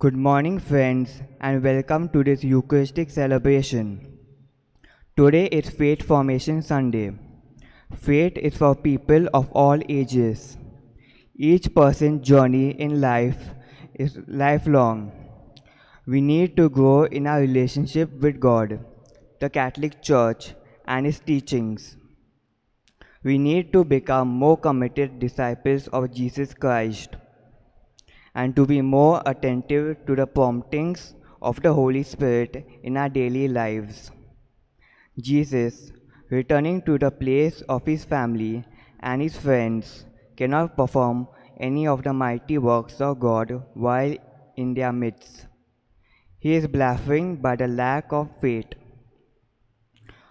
Good morning, friends, and welcome to this Eucharistic celebration. Today is Faith Formation Sunday. Faith is for people of all ages. Each person's journey in life is lifelong. We need to grow in our relationship with God, the Catholic Church, and its teachings. We need to become more committed disciples of Jesus Christ and to be more attentive to the promptings of the Holy Spirit in our daily lives. Jesus, returning to the place of his family and his friends, cannot perform any of the mighty works of God while in their midst. He is blasphemed by the lack of faith.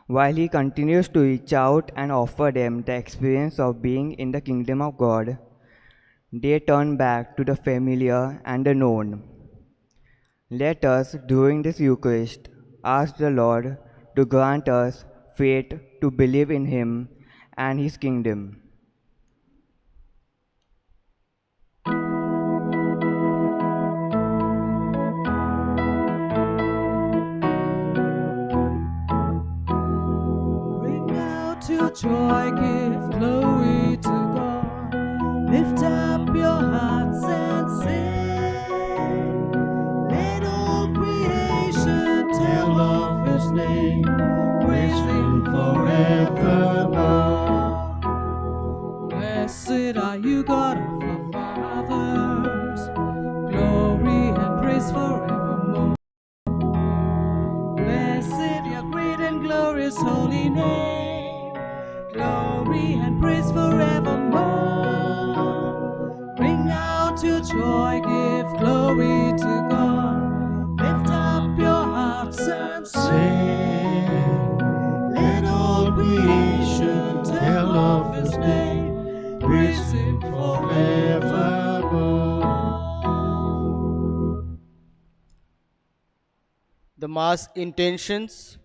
While he continues to reach out and offer them the experience of being in the kingdom of God, they turn back to the familiar and the known. Let us, during this Eucharist, ask the Lord to grant us faith to believe in Him and His kingdom. Ring out your joy, give glory to God. Lift up your hearts and sing. Let all creation tell of His name, praise Him forevermore. Blessed are you, God of our fathers, glory and praise forevermore. Blessed your great and glorious holy name, glory and praise forevermore. Bring out your joy, give glory to God. Lift up your hearts and sing. Let all creation tell of His name, praise Him forevermore. The Mass intentions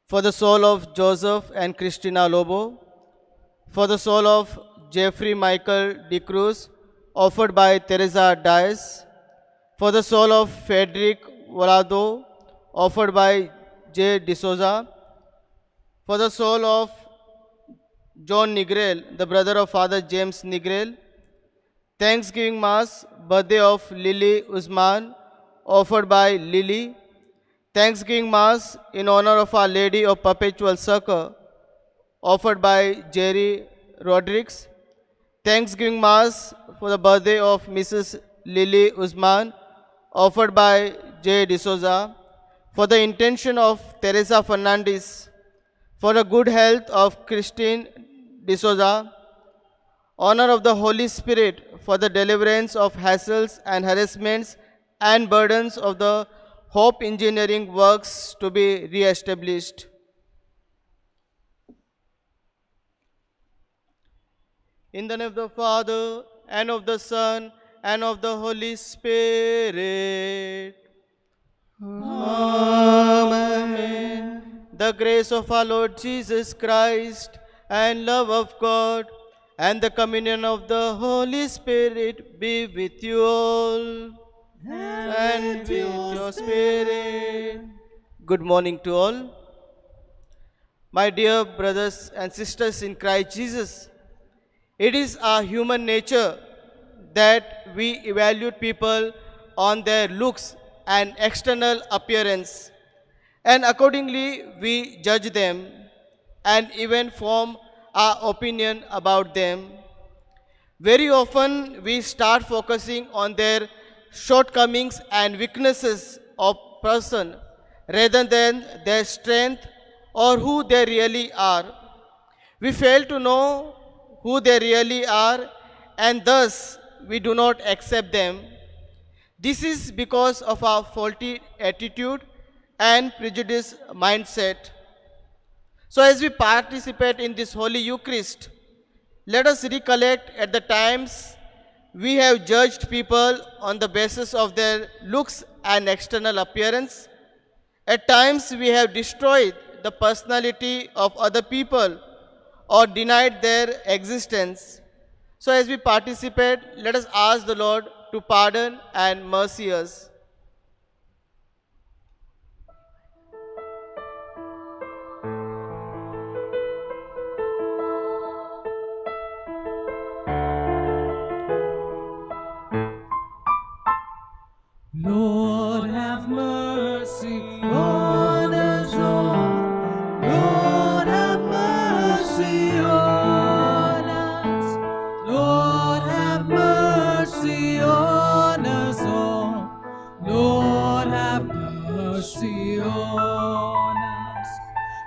for the soul of Joseph and Christina Lobo, for the soul of Jeffrey Michael De Cruz, offered by Teresa Dias, for the soul of Frederick Volado, offered by J. D'Souza, for the soul of John Nigrel, the brother of Father James Nigrel, Thanksgiving Mass, birthday of Lily Usman, offered by Lily, Thanksgiving Mass in honor of Our Lady of Perpetual Succor, offered by Jerry Rodriguez. Thanksgiving Mass for the birthday of Mrs. Lily Usman, offered by J. D'Souza. For the intention of Teresa Fernandez, for the good health of Christine D'Souza, honor of the Holy Spirit, for the deliverance of hassles and harassments and burdens of the Hope Engineering works to be re-established. In the name of the Father, and of the Son, and of the Holy Spirit. Amen. The grace of our Lord Jesus Christ, and love of God, and the communion of the Holy Spirit be with you all. And with your spirit. Good morning to all. My dear brothers and sisters in Christ Jesus, it is our human nature that we evaluate people on their looks and external appearance, and accordingly we judge them and even form our opinion about them. Very often we start focusing on their shortcomings and weaknesses of person rather than their strength or who they really are. We fail to know who they really are, and thus we do not accept them. This is because of our faulty attitude and prejudice mindset. So as we participate in this Holy Eucharist, let us recollect at the times we have judged people on the basis of their looks and external appearance. At times we have destroyed the personality of other people or denied their existence. So as we participate, let us ask the Lord to pardon and mercy us. Lord, have mercy on us all. Lord, have mercy on us. Lord, have mercy on us all. Lord, have mercy on us.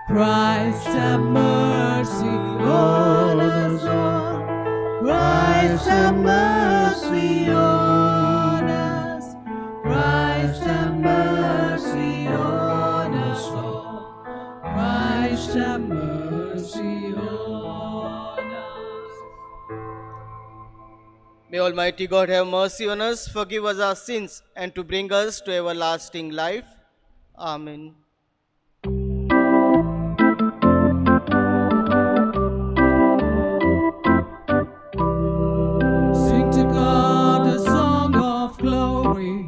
Christ, have mercy on us all. Christ, have mercy on us. Christ, have mercy on us all. Christ, have mercy on us. May Almighty God have mercy on us, forgive us our sins, and to bring us to everlasting life. Amen. Sing to God a song of glory.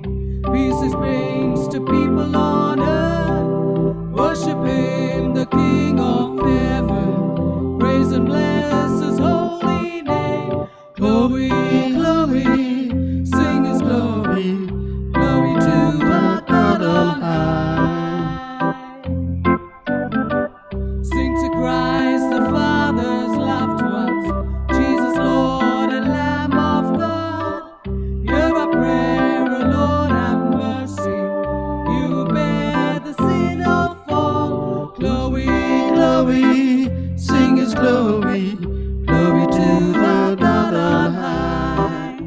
Peace He brings to people on earth. Worship Him, the King of heaven. Praise and bless His holy name. Glory, glory, sing His glory. Glory to our God on high. Sing to Christ the Father's love to us. Jesus, Lord and Lamb of God. Hear our prayer, O Lord, have mercy. You who bear the sin of all. Glory, glory, sing His glory. Glory to the God on high.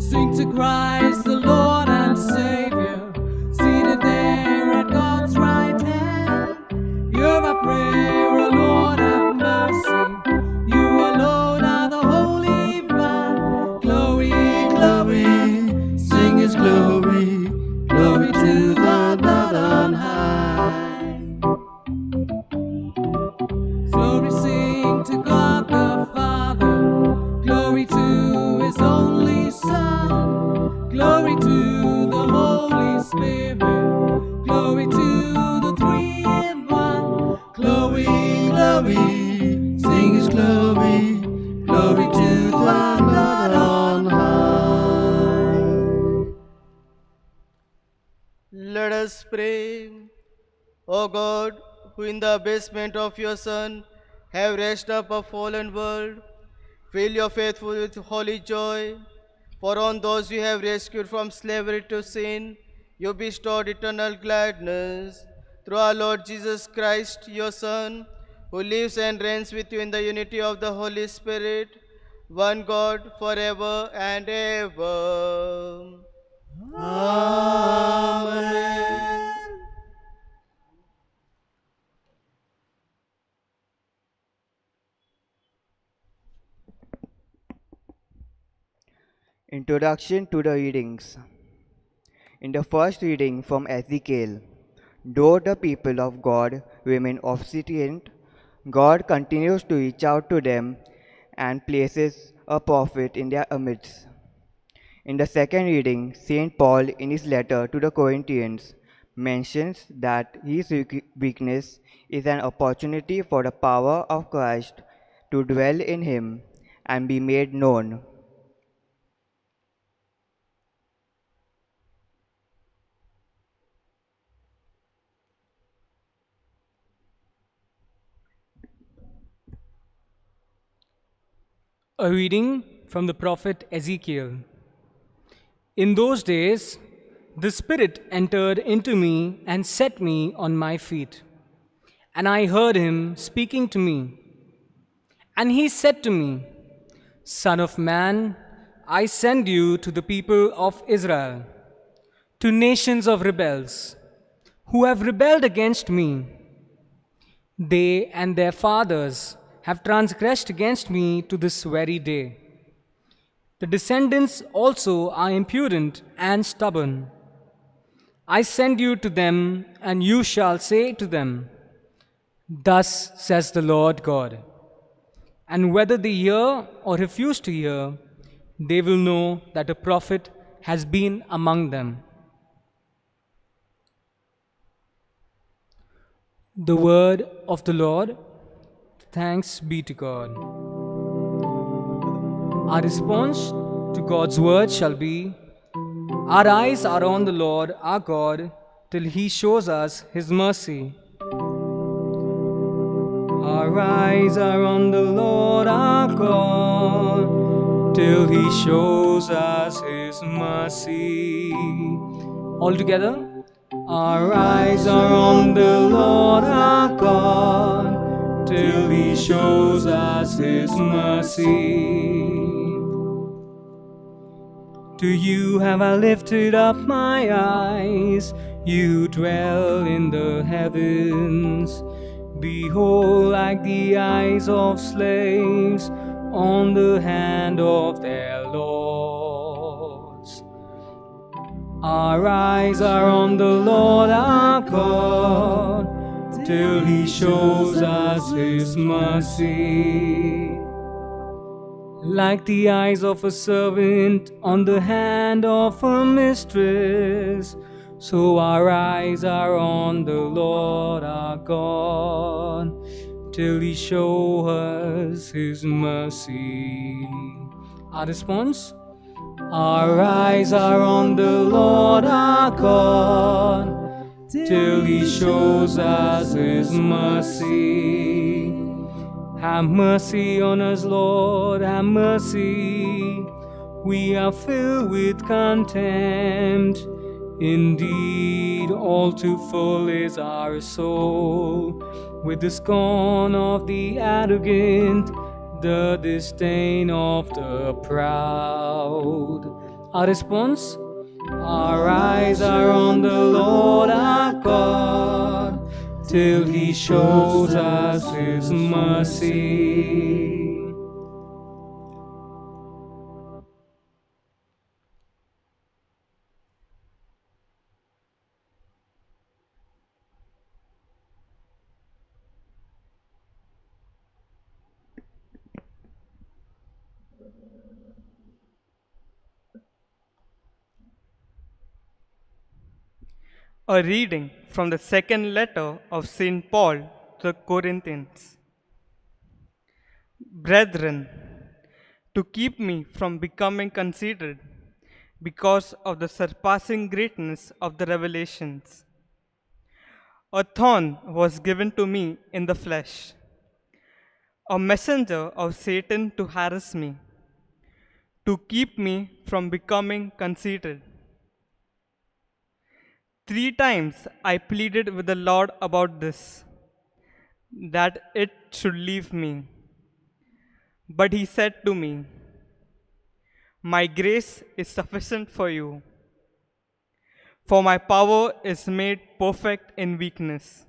Sing to Christ the Lord and Savior, seated there at God's right hand. Hear our prayer, O Lord, have mercy. You alone are the Holy One. Glory, glory, sing His glory. Glory to the God on high. Glory sing to God the Father. Glory to His only Son. Glory to the Holy Spirit. Glory to the three in one. Glory, glory, sing His glory. Glory to the God on high. Let us pray. O God, who in the abasement of your Son have raised up a fallen world, fill your faithful with holy joy. For on those you have rescued from slavery to sin, you bestowed eternal gladness. Through our Lord Jesus Christ, your Son, who lives and reigns with you in the unity of the Holy Spirit, one God, forever and ever. Amen. Introduction to the readings. In the first reading from Ezekiel, though the people of God remain obstinate, God continues to reach out to them and places a prophet in their midst. In the second reading, St. Paul, in his letter to the Corinthians, mentions that his weakness is an opportunity for the power of Christ to dwell in him and be made known. A reading from the prophet Ezekiel. In those days, the Spirit entered into me and set me on my feet. And I heard him speaking to me. And he said to me, Son of man, I send you to the people of Israel, to nations of rebels, who have rebelled against me. They and their fathers have transgressed against me to this very day. The descendants also are impudent and stubborn. I send you to them, and you shall say to them, Thus says the Lord God. And whether they hear or refuse to hear, they will know that a prophet has been among them. The word of the Lord. Thanks be to God. Our response to God's word shall be, our eyes are on the Lord our God till he shows us his mercy. Our eyes are on the Lord our God till he shows us his mercy. All together. Our eyes are on the Lord our God till he shows us his mercy. To you have I lifted up my eyes, you dwell in the heavens. Behold, like the eyes of slaves on the hand of their lords. Our eyes are on the Lord our God till he shows us his mercy. Like the eyes of a servant on the hand of a mistress, so our eyes are on the Lord our God till he shows us his mercy. Our response? Our eyes are on the Lord our God till he shows us his mercy. Have mercy on us, Lord, have mercy. We are filled with contempt. Indeed, all too full is our soul with the scorn of the arrogant, the disdain of the proud. Our response? Our eyes are on the Lord our God till he shows us his mercy. A reading from the second letter of St. Paul to the Corinthians. Brethren, to keep me from becoming conceited because of the surpassing greatness of the revelations, a thorn was given to me in the flesh, a messenger of Satan to harass me, to keep me from becoming conceited. 3 times I pleaded with the Lord about this, that it should leave me. But he said to me, my grace is sufficient for you, for my power is made perfect in weakness.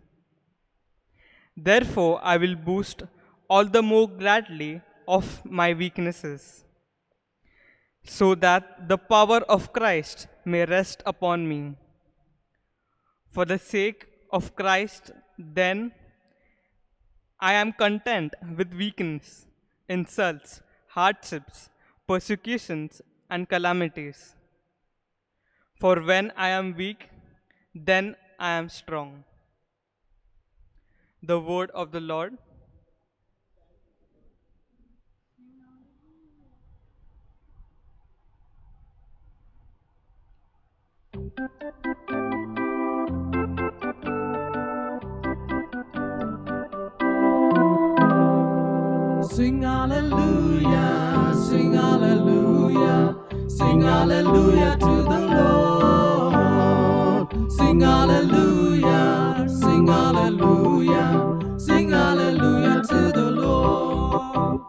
Therefore I will boast all the more gladly of my weaknesses, so that the power of Christ may rest upon me. For the sake of Christ, then, I am content with weakness, insults, hardships, persecutions, and calamities. For when I am weak, then I am strong. The word of the Lord. Sing hallelujah, sing hallelujah, sing hallelujah to the Lord. Sing hallelujah, sing hallelujah, sing hallelujah to the Lord.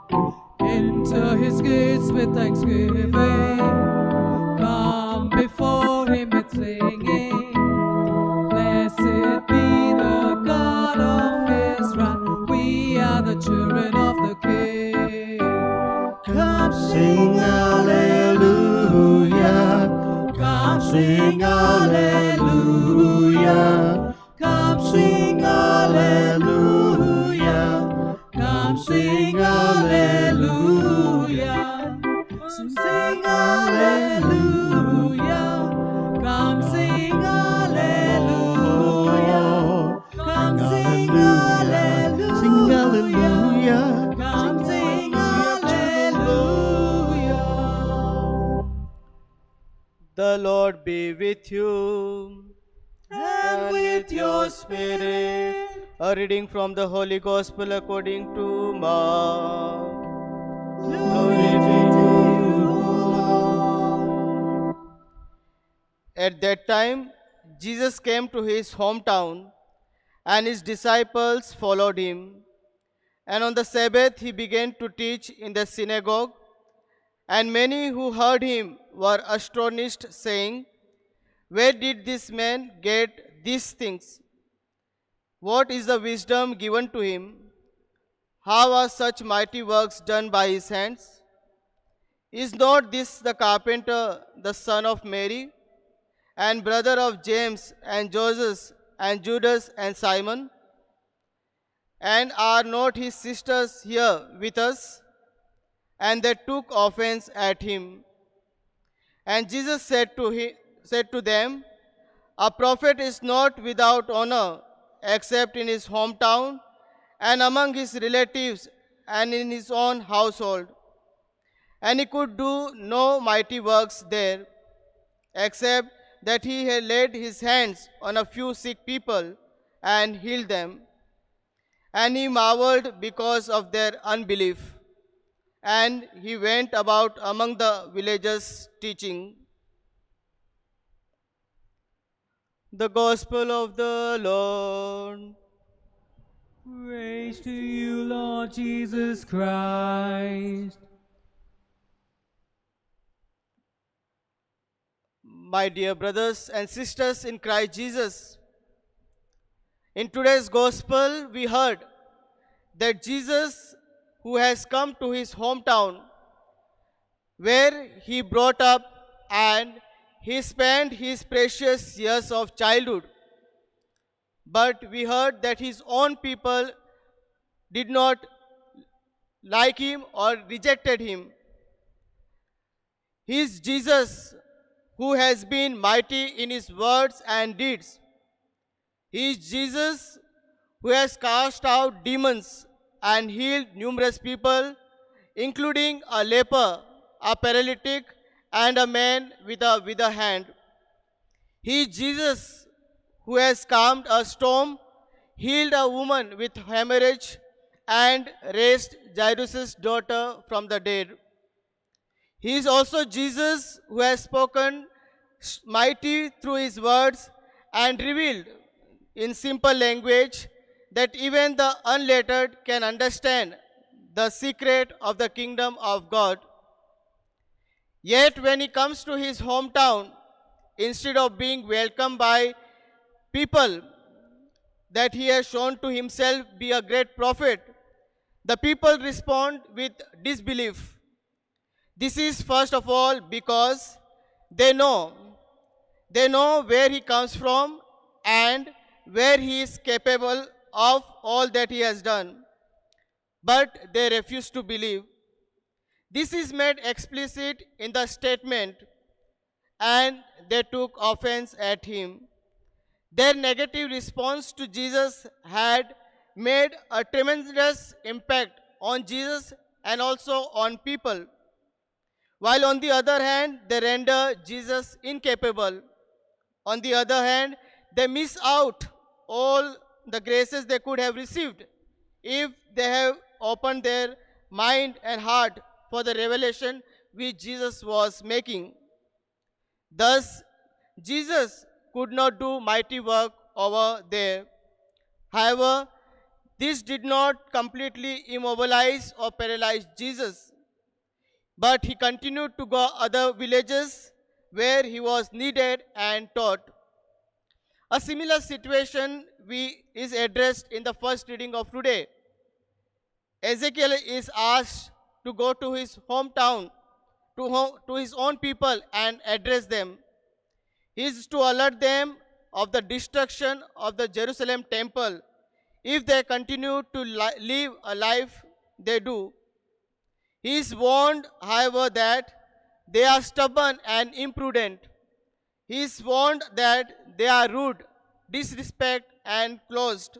Enter his gates with thanksgiving, come before him with singing. Blessed be the God of Israel, we are the children of the King. Come sing hallelujah, come sing hallelujah, come sing hallelujah, come sing hallelujah, sing hallelujah. Come sing hallelujah. Come sing hallelujah. Sing hallelujah. Come sing hallelujah. The Lord be with you. And with your spirit. A reading from the Holy Gospel according to Mark. Glory to you, Lord. At that time, Jesus came to his hometown, and his disciples followed him. And on the Sabbath, he began to teach in the synagogue. And many who heard him were astonished, saying, "Where did this man get these things? What is the wisdom given to him? How are such mighty works done by his hands? Is not this the carpenter, the son of Mary, and brother of James and Joseph and Judas and Simon? And are not his sisters here with us?" And they took offense at him. And Jesus said to them, "A prophet is not without honor except in his hometown and among his relatives and in his own household." And he could do no mighty works there, except that he had laid his hands on a few sick people and healed them. And he marveled because of their unbelief. And he went about among the villages teaching. The Gospel of the Lord. Praise to you, Lord Jesus Christ. My dear brothers and sisters in Christ Jesus, in today's Gospel we heard that Jesus, who has come to his hometown, where he brought up and he spent his precious years of childhood. But we heard that his own people did not like him or rejected him. He is Jesus who has been mighty in his words and deeds. He is Jesus who has cast out demons and healed numerous people, including a leper, a paralytic, and a man with a withered hand. He is Jesus who has calmed a storm, healed a woman with hemorrhage, and raised Jairus' daughter from the dead. He is also Jesus who has spoken mighty through his words and revealed in simple language that even the unlettered can understand the secret of the kingdom of God. Yet when he comes to his hometown, instead of being welcomed by people that he has shown to himself be a great prophet, the people respond with disbelief. This is first of all because they know where he comes from and where he is capable of all that he has done. But they refuse to believe. This is made explicit in the statement, and they took offense at him. Their negative response to Jesus had made a tremendous impact on Jesus and also on people. While on the other hand, they render Jesus incapable. On the other hand, they miss out all the graces they could have received if they have opened their mind and heart for the revelation which Jesus was making. Thus, Jesus could not do mighty work over there. However, this did not completely immobilize or paralyze Jesus, but he continued to go other villages where he was needed and taught. A similar situation is addressed in the first reading of today. Ezekiel is asked to go to his hometown, to his own people and address them. He is to alert them of the destruction of the Jerusalem temple if they continue to live a life they do. He is warned, however, that they are stubborn and imprudent. He is warned that they are rude, disrespect, and closed.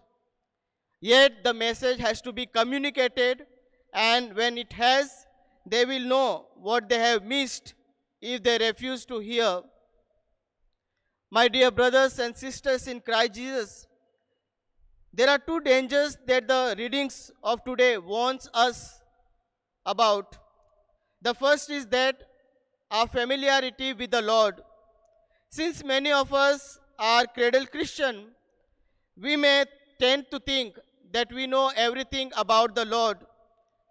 Yet the message has to be communicated, and when it has, they will know what they have missed if they refuse to hear. My dear brothers and sisters in Christ Jesus, there are two dangers that the readings of today warns us about. The first is that our familiarity with the Lord. Since many of us are cradle Christian, we may tend to think that we know everything about the Lord,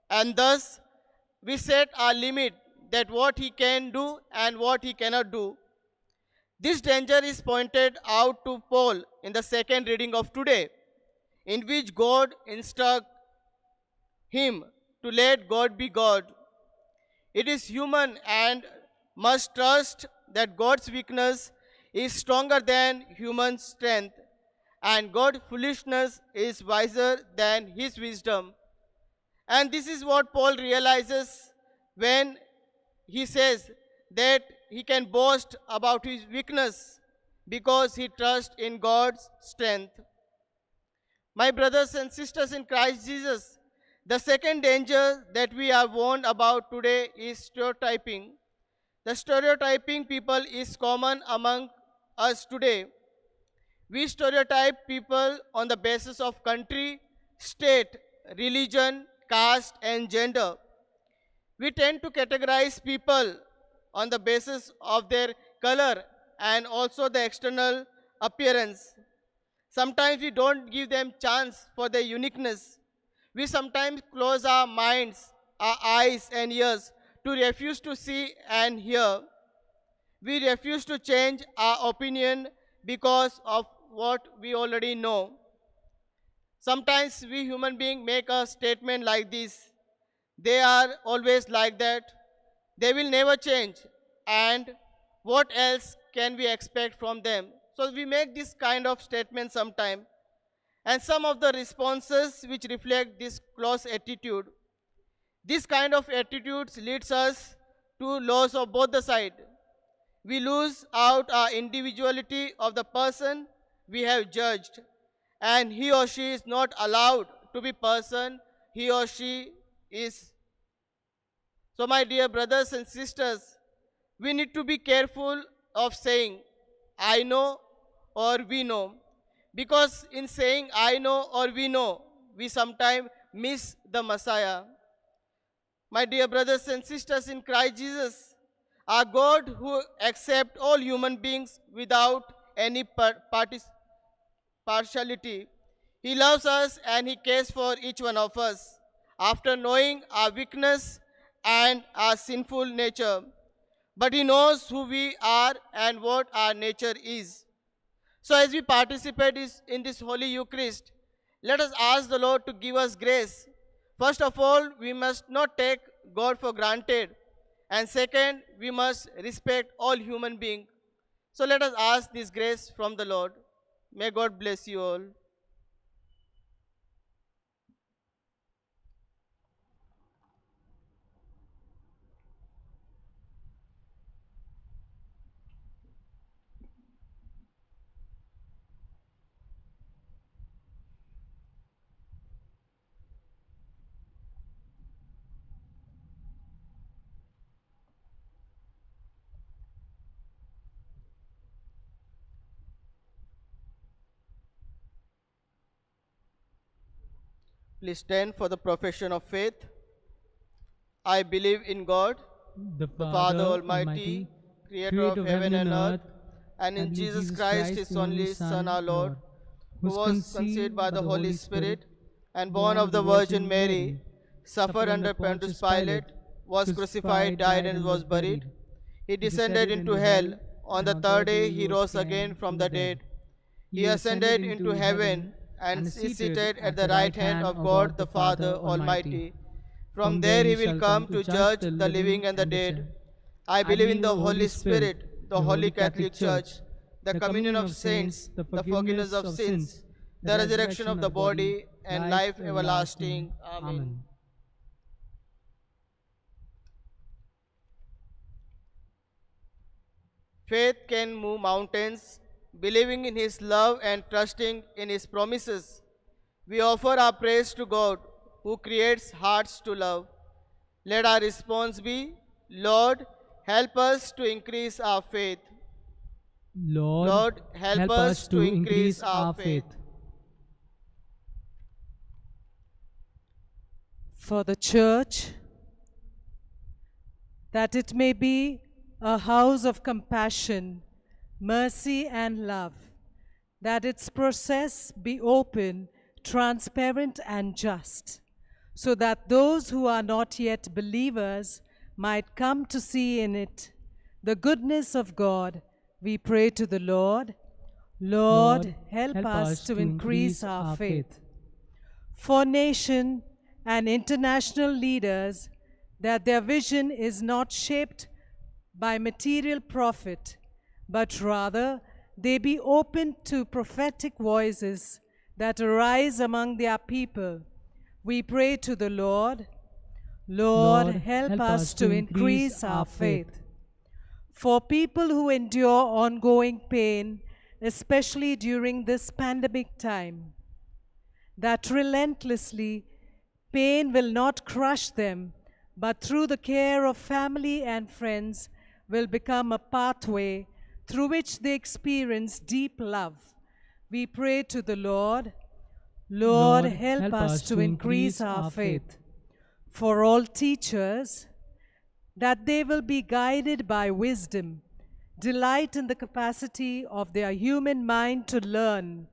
and thus we set our limit that what he can do and what he cannot do. This danger is pointed out to Paul in the second reading of today, in which God instructs him to let God be God. It is human and must trust that God's weakness is stronger than human strength, and God's foolishness is wiser than his wisdom. And this is what Paul realizes when he says that he can boast about his weakness because he trusts in God's strength. My brothers and sisters in Christ Jesus, the second danger that we are warned about today is stereotyping. The stereotyping people is common among us today. We stereotype people on the basis of country, state, religion, caste, and gender. We tend to categorize people on the basis of their color and also the external appearance. Sometimes we don't give them chance for their uniqueness. We sometimes close our minds, our eyes and ears to refuse to see and hear. We refuse to change our opinion because of what we already know. Sometimes we human beings make a statement like this. They are always like that. They will never change. And what else can we expect from them? So we make this kind of statement sometime. And some of the responses which reflect this close attitude. This kind of attitudes leads us to loss of both the side. We lose out our individuality of the person we have judged, and he or she is not allowed to be person he or she is. So my dear brothers and sisters, we need to be careful of saying I know or we know, because in saying I know or we know, we sometimes miss the Messiah. My dear brothers and sisters in Christ Jesus, our God who accepts all human beings without any partiality. He loves us and He cares for each one of us. After knowing our weakness and our sinful nature, but He knows who we are and what our nature is. So as we participate in this Holy Eucharist, let us ask the Lord to give us grace. First of all, we must not take God for granted. And second, we must respect all human beings. So let us ask this grace from the Lord. May God bless you all. Please stand for the profession of faith. I believe in God, the the Father Almighty, Creator of heaven and earth, and in Jesus Christ, His only Son, our Lord, who was conceived by the Holy Spirit and born of the Virgin Mary, suffered under Pontius Pilate, was crucified, died, and was buried. He descended into hell. On the third day, He rose again from the dead. He ascended into heaven and is seated at the right hand of God the Father Almighty. From there He will come to judge the living and the dead. I believe in the Holy Spirit, the Holy Catholic Church, the communion of saints, the forgiveness of sins, the resurrection of the body, and life everlasting. Amen. Faith can move mountains, believing in His love and trusting in His promises. We offer our praise to God, who creates hearts to love. Let our response be, Lord, help us to increase our faith. Lord, help us to increase our faith. For the church, that it may be a house of compassion, mercy, and love, that its process be open, transparent, and just, so that those who are not yet believers might come to see in it the goodness of God. We pray to the Lord. Lord, help us to increase our faith. For nation and international leaders, that their vision is not shaped by material profit, but rather they be open to prophetic voices that arise among their people. We pray to the Lord. Lord, help us to increase our faith. For people who endure ongoing pain, especially during this pandemic time, that relentlessly pain will not crush them, but through the care of family and friends will become a pathway through which they experience deep love. We pray to the Lord. Lord, help us to increase our faith. For all teachers, that they will be guided by wisdom, delight in the capacity of their human mind to learn,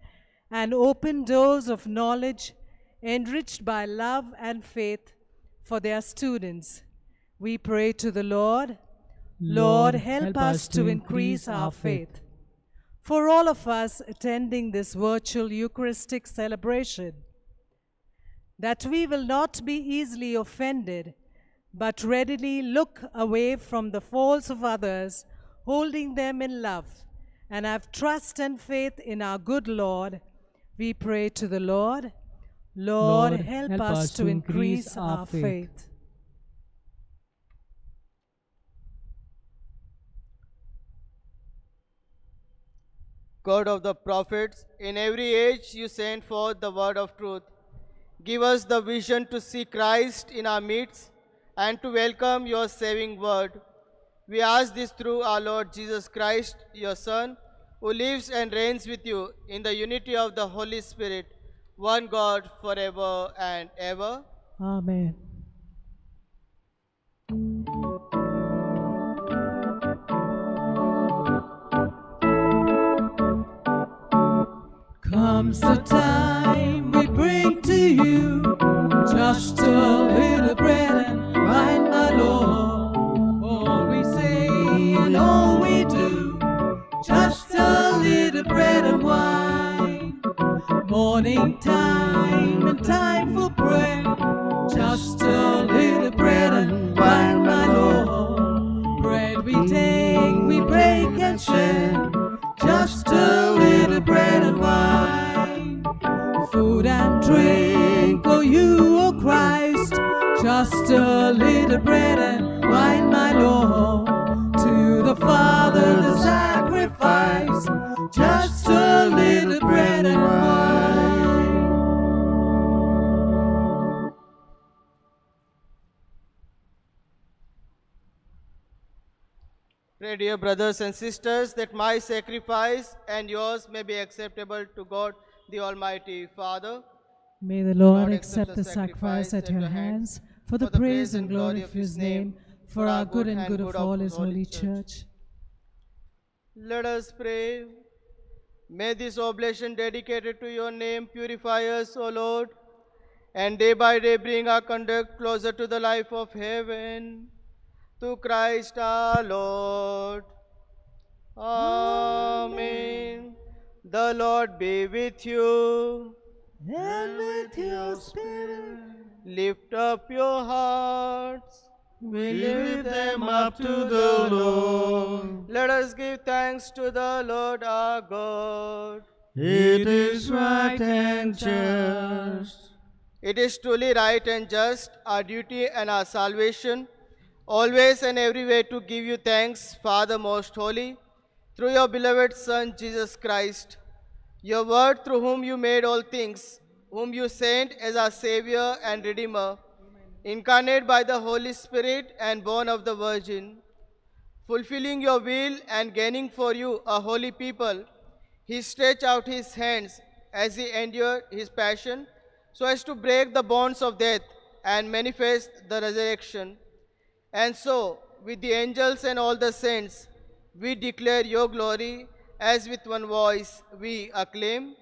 and open doors of knowledge enriched by love and faith for their students. We pray to the Lord. Lord, help us to increase our faith. For all of us attending this virtual Eucharistic celebration, that we will not be easily offended, but readily look away from the faults of others, holding them in love, and have trust and faith in our good Lord. We pray to the Lord. Lord, help us to increase our faith. God of the prophets, in every age you send forth the word of truth. Give us the vision to see Christ in our midst and to welcome your saving word. We ask this through our Lord Jesus Christ, your Son, who lives and reigns with you in the unity of the Holy Spirit, one God forever and ever. Amen. Comes the time we bring to you just a little bread and wine, my Lord. All we say and all we do, just a little bread and wine. Morning time and time for prayer, just a little bread and wine, my Lord. Bread we take, we break and share, just a little bread and wine. Food and drink, oh you, oh Christ, just a little bread and wine, my Lord. To the Father the sacrifice, just a little bread and wine. Pray, dear brothers and sisters, that my sacrifice and yours may be acceptable to God, the Almighty Father. May the Lord accept the sacrifice at your hands for the praise and glory of his name, for our good and good of all his holy church. Let us pray. May this oblation dedicated to your name purify us, O Lord, and day by day bring our conduct closer to the life of heaven. Through Christ our Lord. Amen. The Lord be with you. And with your spirit, Lift up your hearts. We lift them up to the Lord. Let us give thanks to the Lord our God. It is right and just. It is truly right and just, our duty and our salvation, always and everywhere to give you thanks, Father most holy, through your beloved Son, Jesus Christ, your word through whom you made all things, whom you sent as our Savior and Redeemer, incarnate by the Holy Spirit and born of the Virgin, fulfilling your will and gaining for you a holy people, he stretched out his hands as he endured his passion, so as to break the bonds of death and manifest the resurrection. And so, with the angels and all the saints, we declare your glory, as with one voice we acclaim.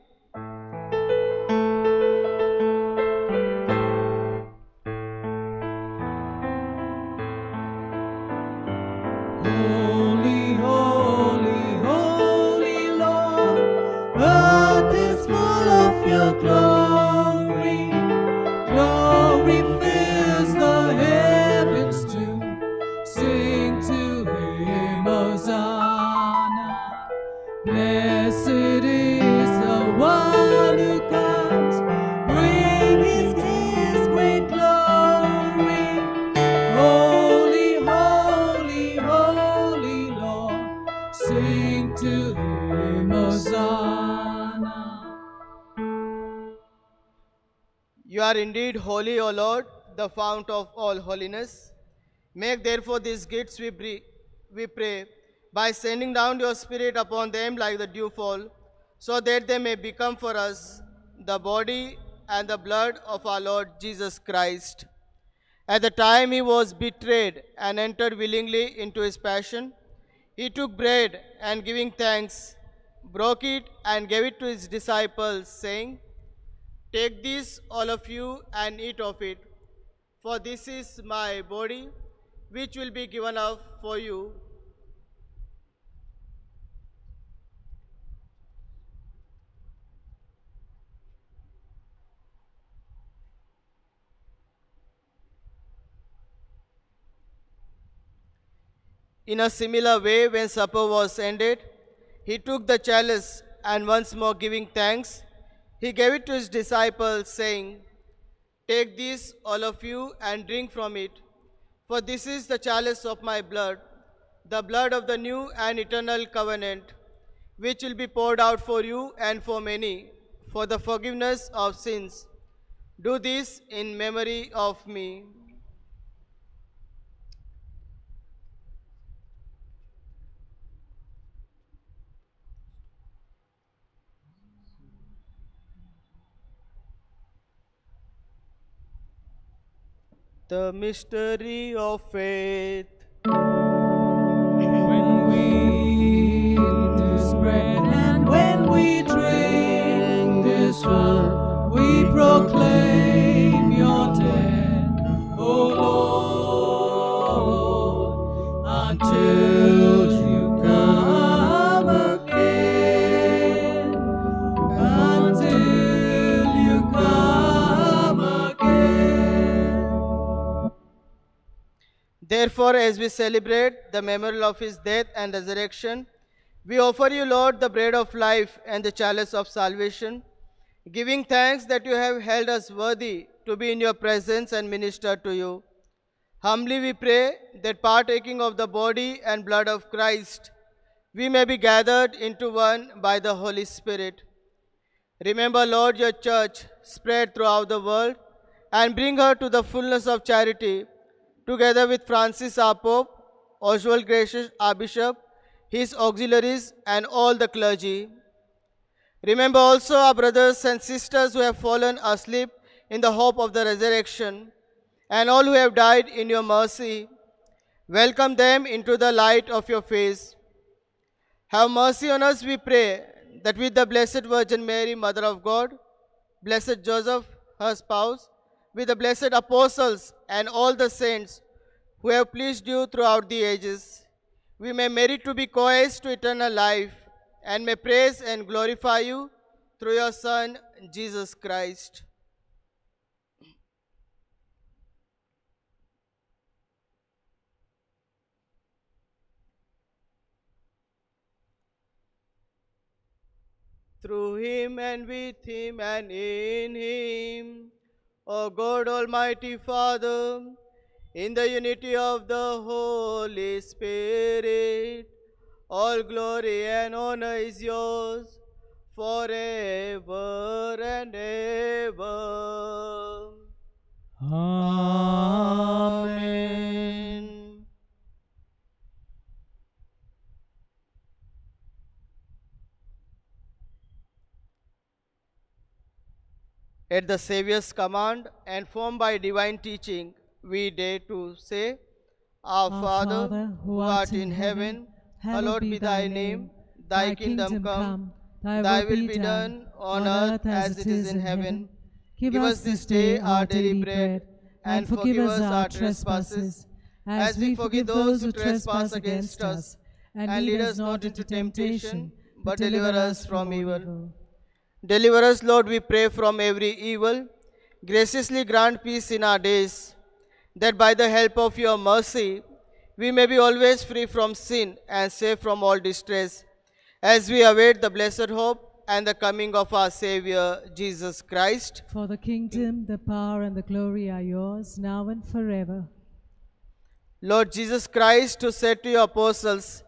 Holy, holy, holy Lord, earth is full of your glory. Glory fills the heavens too. Sing to him, Hosanna. Blessed is the one who comes, bringing his great glory. Holy, holy, holy Lord, sing to him, Hosanna. You are indeed holy, O Lord, the fount of all holiness. Make therefore these gifts, we pray, by sending down your Spirit upon them like the dewfall, so that they may become for us the body and the blood of our Lord Jesus Christ. At the time he was betrayed and entered willingly into his passion, he took bread and giving thanks, broke it and gave it to his disciples, saying, "Take this, all of you, and eat of it, for this is my body, which will be given up for you." In a similar way, when supper was ended, he took the chalice and once more giving thanks, he gave it to his disciples, saying, "Take this, all of you, and drink from it, for this is the chalice of my blood, the blood of the new and eternal covenant, which will be poured out for you and for many, for the forgiveness of sins. Do this in memory of me." The mystery of faith. When we eat this bread and when we drink this cup, we proclaim your death, O Lord, until you come again. Until you come again. Therefore, as we celebrate the memorial of his death and resurrection, we offer you, Lord, the bread of life and the chalice of salvation, giving thanks that you have held us worthy to be in your presence and minister to you. Humbly we pray that partaking of the body and blood of Christ, we may be gathered into one by the Holy Spirit. Remember, Lord, your church spread throughout the world and bring her to the fullness of charity, together with Francis our Pope, Oswald Gracious our Bishop, his auxiliaries, and all the clergy. Remember also our brothers and sisters who have fallen asleep in the hope of the resurrection, and all who have died in your mercy. Welcome them into the light of your face. Have mercy on us, we pray, that with the Blessed Virgin Mary, Mother of God, Blessed Joseph, her spouse, with the blessed apostles and all the saints who have pleased you throughout the ages, we may merit to be co-heirs to eternal life and may praise and glorify you through your Son, Jesus Christ. Through him and with him and in him, O God Almighty Father, in the unity of the Holy Spirit, All glory and honor is yours forever and ever. Amen. At the Saviour's command and formed by divine teaching, we dare to say, Our Father, who art in heaven, hallowed be thy name. Thy kingdom come, thy will be done on earth as it is in heaven. Give us this day our daily bread, and forgive us our trespasses, as we forgive those who trespass against us. And lead us not into temptation, but deliver us from evil. Deliver us, Lord, we pray, from every evil. Graciously grant peace in our days, that by the help of your mercy, we may be always free from sin and safe from all distress, as we await the blessed hope and the coming of our Savior, Jesus Christ. For the kingdom, the power, and the glory are yours, now and forever. Lord Jesus Christ, who said to your apostles,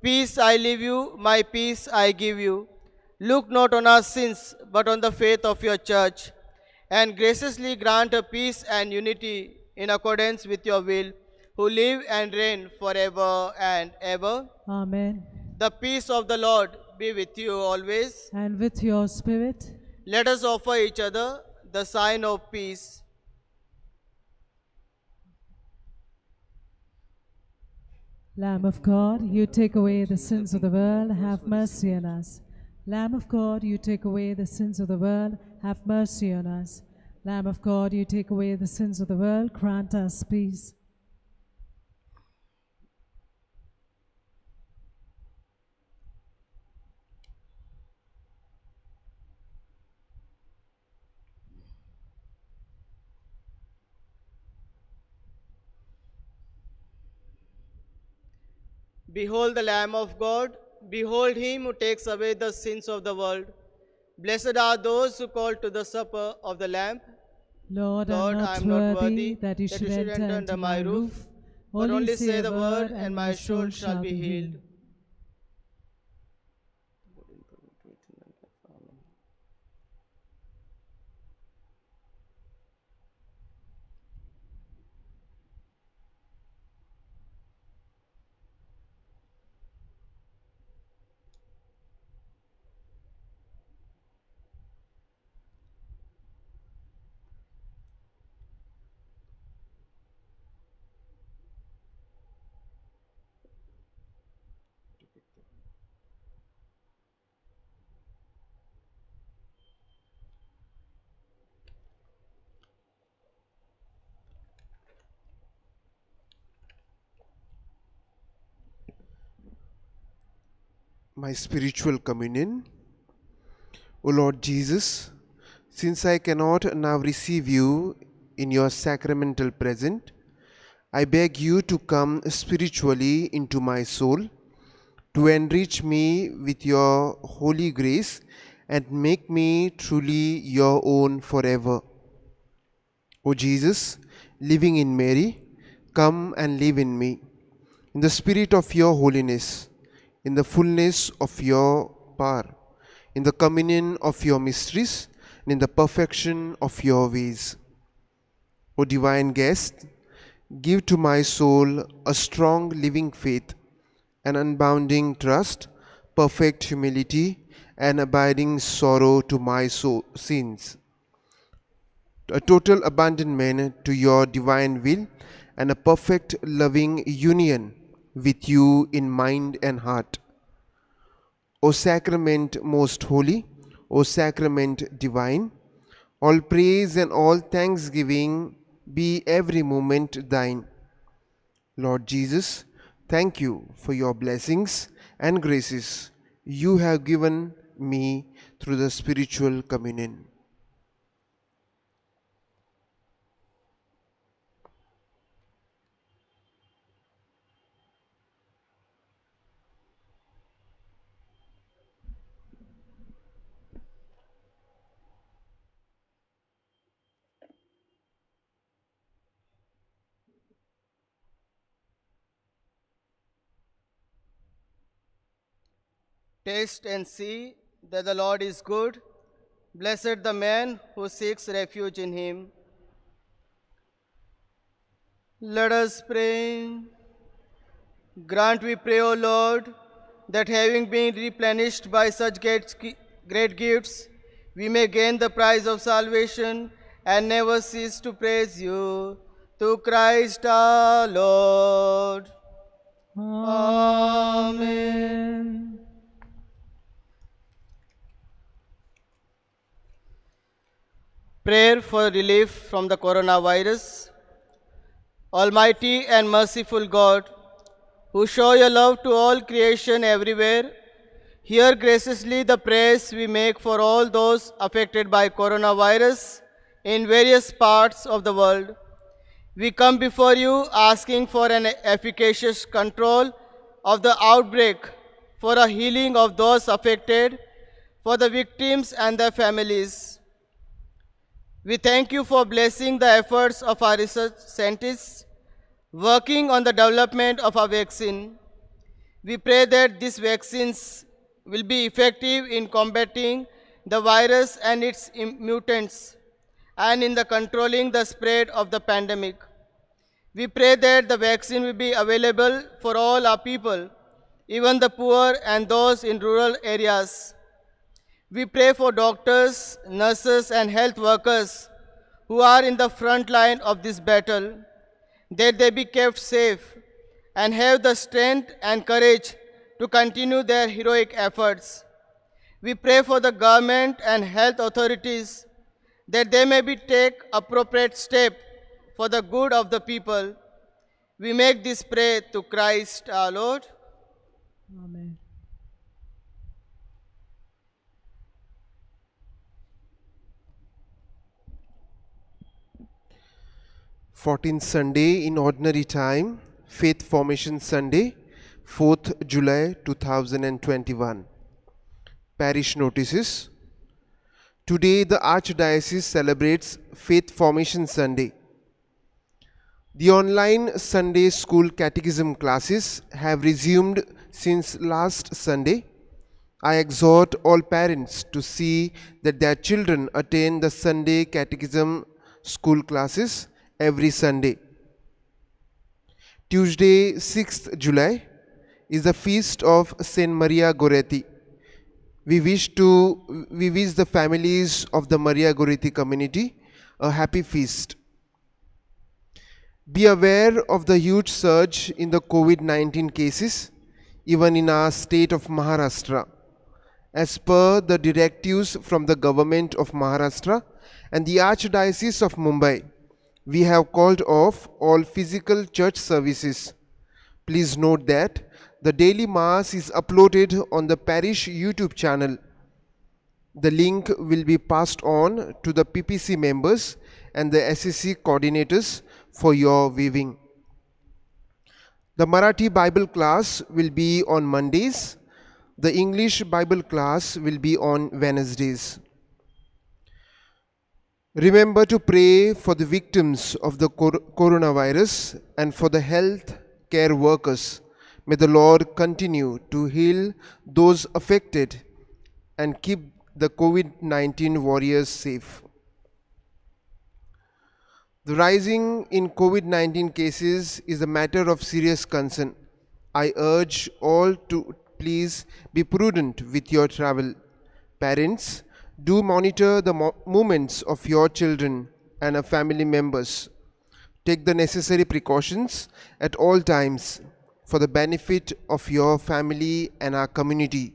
Peace I leave you, my peace I give you. Look not on our sins, but on the faith of your church, and graciously grant a peace and unity in accordance with your will, who live and reign forever and ever. Amen. The peace of the Lord be with you always. And with your spirit, Let us offer each other the sign of peace. Lamb of God, you take away the sins of the world, have mercy on us. Lamb of God, you take away the sins of the world, have mercy on us. Lamb of God, you take away the sins of the world, grant us peace. Behold the Lamb of God, behold him who takes away the sins of the world. Blessed are those who call to the supper of the Lamb. Lord, Lord, I am not worthy that you should enter under my roof, but only say the word, and my soul shall be healed. My spiritual communion. O Lord Jesus, since I cannot now receive you in your sacramental presence, I beg you to come spiritually into my soul, to enrich me with your holy grace and make me truly your own forever. O Jesus, living in Mary, come and live in me, in the spirit of your holiness, in the fullness of your power, in the communion of your mysteries, and in the perfection of your ways. O divine guest, give to my soul a strong living faith, an unbounding trust, perfect humility, and abiding sorrow to my sins, a total abandonment to your divine will, and a perfect loving union with you in mind and heart. O sacrament most holy, O sacrament divine, all praise and all thanksgiving be every moment thine. Lord Jesus, thank you for your blessings and graces you have given me through the spiritual communion. Taste and see that the Lord is good. Blessed the man who seeks refuge in him. Let us pray. Grant, we pray, O Lord, that having been replenished by such great gifts, we may gain the prize of salvation and never cease to praise you. Through Christ our Lord. Amen. Prayer for relief from the coronavirus. Almighty and merciful God, who show your love to all creation everywhere, hear graciously the prayers we make for all those affected by coronavirus in various parts of the world. We come before you asking for an efficacious control of the outbreak, for a healing of those affected, for the victims and their families. We thank you for blessing the efforts of our research scientists working on the development of a vaccine. We pray that these vaccines will be effective in combating the virus and its mutants and in the controlling the spread of the pandemic. We pray that the vaccine will be available for all our people, even the poor and those in rural areas. We pray for doctors, nurses, and health workers who are in the front line of this battle, that they be kept safe and have the strength and courage to continue their heroic efforts. We pray for the government and health authorities that they may take appropriate steps for the good of the people. We make this prayer to Christ our Lord. Amen. Fourteenth Sunday in Ordinary Time, Faith Formation Sunday, 4th July 2021. Parish Notices. Today the Archdiocese celebrates Faith Formation Sunday. The online Sunday school catechism classes have resumed since last Sunday. I exhort all parents to see that their children attend the Sunday catechism school classes every Sunday. Tuesday, 6th July is the feast of Saint Maria Goretti. We wish the families of the Maria Goretti community a happy feast. Be aware of the huge surge in the COVID-19 cases, even in our state of Maharashtra. As per the directives from the government of Maharashtra and the Archdiocese of Mumbai, we have called off all physical church services. Please note that the daily Mass is uploaded on the parish YouTube channel. The link will be passed on to the PPC members and the SSC coordinators for your viewing. The Marathi Bible class will be on Mondays. The English Bible class will be on Wednesdays. Remember to pray for the victims of the coronavirus and for the health care workers. May the Lord continue to heal those affected and keep the COVID-19 warriors safe. The rising in COVID-19 cases is a matter of serious concern. I urge all to please be prudent with your travel. Parents, do monitor the movements of your children and family members. Take the necessary precautions at all times for the benefit of your family and our community.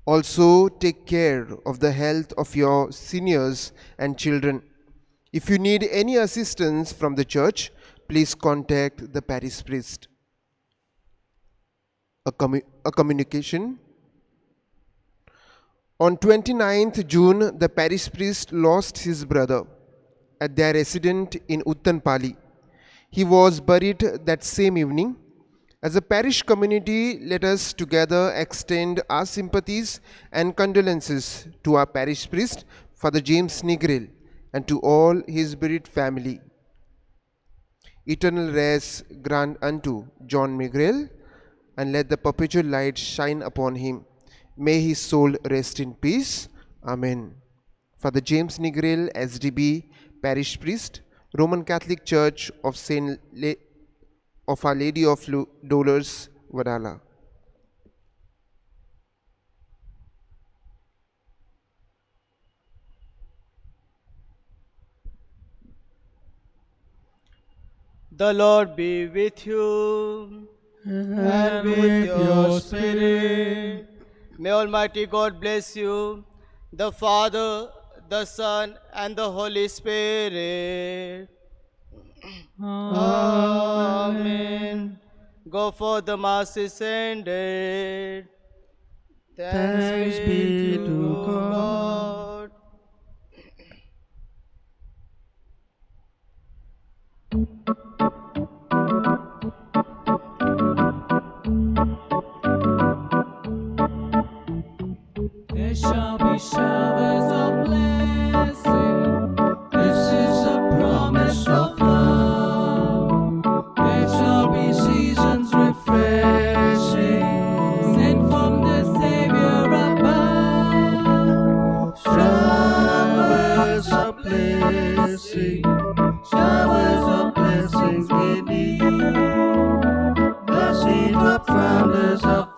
Also, take care of the health of your seniors and children. If you need any assistance from the church, please contact the parish priest. A communication. On 29th June, the parish priest lost his brother at their residence in Uttanpali. He was buried that same evening. As a parish community, let us together extend our sympathies and condolences to our parish priest, Father James Negril, and to all his bereaved family. Eternal rest grant unto John Negril, and let the perpetual light shine upon him. May his soul rest in peace. Amen. Father James Nigrel, SDB, Parish Priest, Roman Catholic Church of of Our Lady of Dolors, Vadala. The Lord be with you And with your spirit. May Almighty God bless you, the Father, the Son, and the Holy Spirit. Amen. Go forth, the Mass is ended. Thanks be to God. There shall be showers of blessing. This is a promise of love. There shall be seasons refreshing, sent from the Savior above. Showers of blessing, showers of blessings indeed. Blessings of founders of